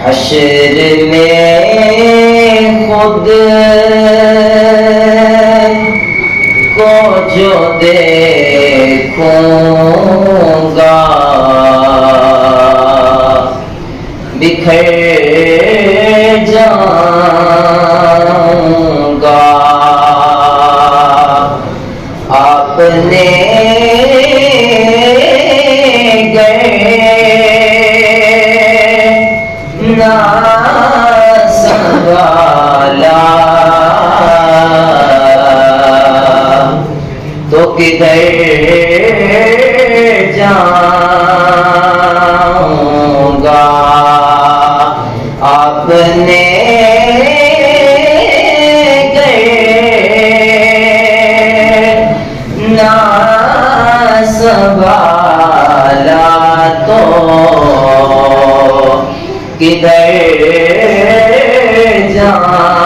حشر میں خود کو جو دیکھوں گا بکھر جاؤں گا آپ نے نہ سنبھالا تو کدھر جاؤں گا آپ نے نہ سنبھالا تو کدھر جاؤں